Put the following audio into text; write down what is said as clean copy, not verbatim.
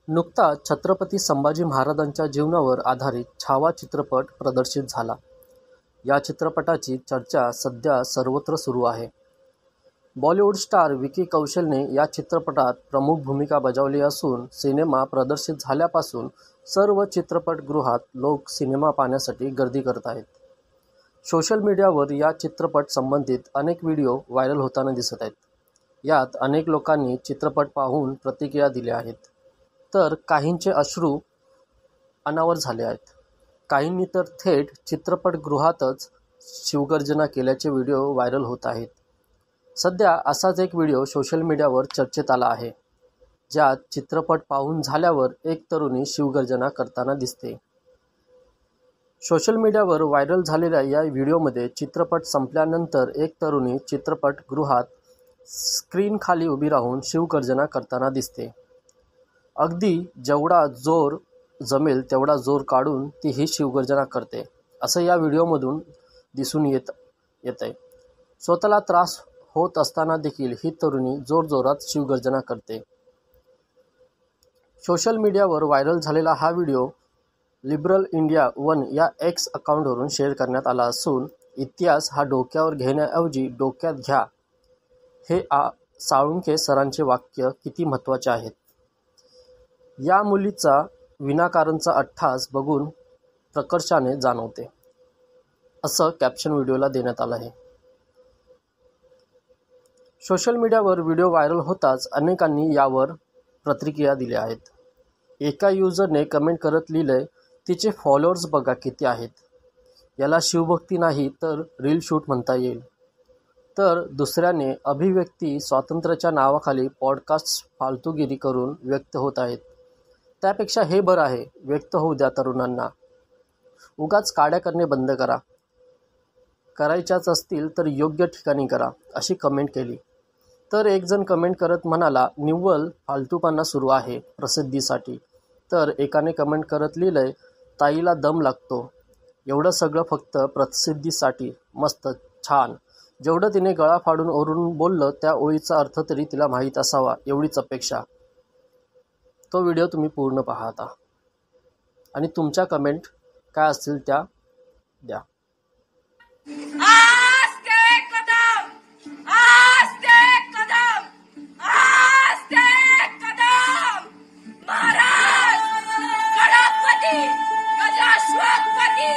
नुकताच छत्रपती संभाजी महाराजांच्या जीवनावर आधारित छावा चित्रपट प्रदर्शित झाला. या चित्रपटाची चर्चा सध्या सर्वत्र सुरू आहे. बॉलिवूड स्टार विकी कौशलने या चित्रपटात प्रमुख भूमिका बजावली असून सिनेमा प्रदर्शित झाल्यापासून सर्व चित्रपटगृहात लोक सिनेमा पाहण्यासाठी गर्दी करत आहेत. सोशल मीडियावर या चित्रपट संबंधित अनेक व्हिडिओ व्हायरल होताना दिसत आहेत. यात अनेक लोकांनी चित्रपट पाहून प्रतिक्रिया दिल्या आहेत, तर काहींचे अश्रू अनावर झाले आहेत. काहींनी तर थेट चित्रपटगृहातच शिवगर्जना केल्याचे व्हिडिओ व्हायरल होत आहेत. सध्या असाच एक व्हिडिओ सोशल मीडियावर चर्चेत आला आहे, ज्यात चित्रपट पाहून झाल्यावर एक तरुणी शिवगर्जना करताना दिसते. सोशल मीडियावर व्हायरल झालेल्या या व्हिडिओमध्ये चित्रपट संपल्यानंतर एक तरुणी चित्रपटगृहात स्क्रीनखाली उभी राहून शिवगर्जना करताना दिसते. अगदी जेवढा जोर जमेल तेवढा जोर काढून ती ही शिवगर्जना करते, असं या व्हिडिओमधून दिसून येतंय. स्वतःला त्रास होत असताना देखील ही तरुणी जोरजोरात शिवगर्जना करते. सोशल मीडियावर व्हायरल झालेला हा व्हिडिओ लिबरल इंडिया 1 या एक्स अकाउंटवरून शेअर करण्यात आला असून, इतिहास हा डोक्यावर घेण्याऐवजी डोक्यात घ्या, हे साळुंखे सरांचे वाक्य किती महत्त्वाचे आहेत. या मुलीचा विनाकारणचा अट्टहास बघून प्रकर्षाने जाणवते, असं कॅप्शन व्हिडिओला देण्यात आलं आहे. सोशल मीडियावर व्हिडिओ व्हायरल होताच अनेकांनी यावर प्रतिक्रिया दिल्या आहेत. एका युजरने कमेंट करत लिहिलंय, तिचे फॉलोअर्स बघा किती आहेत, याला शिवभक्ती नाही तर रील शूट म्हणता येईल. तर दुसऱ्याने अभिव्यक्ती स्वातंत्र्याच्या नावाखाली पॉडकास्ट फालतूगिरी करून व्यक्त होत आहेत. त्यापेक्षा हे बरं आहे, व्यक्त होऊ द्या तरुणांना. उगाच काड्या करणे बंद करा. करायच्याच असतील तर योग्य ठिकाणी करा, अशी कमेंट केली. तर एक जण कमेंट करत म्हणाला, निव्वळ फालतूपणा सुरू आहे प्रसिद्धीसाठी. तर एकाने कमेंट करत लिहिलंय, ताईला दम लागतो, एवढं सगळं फक्त प्रसिद्धीसाठी. मस्त, छान. जेवढं तिने गळा फाडून ओरडून बोललं त्या ओळीचा अर्थ तरी तिला माहीत असावा, एवढीच अपेक्षा. तो व्हिडिओ तुम्ही पूर्ण पहा आता आणि तुमच्या कमेंट काय असतील त्या द्या. महाराज गणपती गजाश्वपती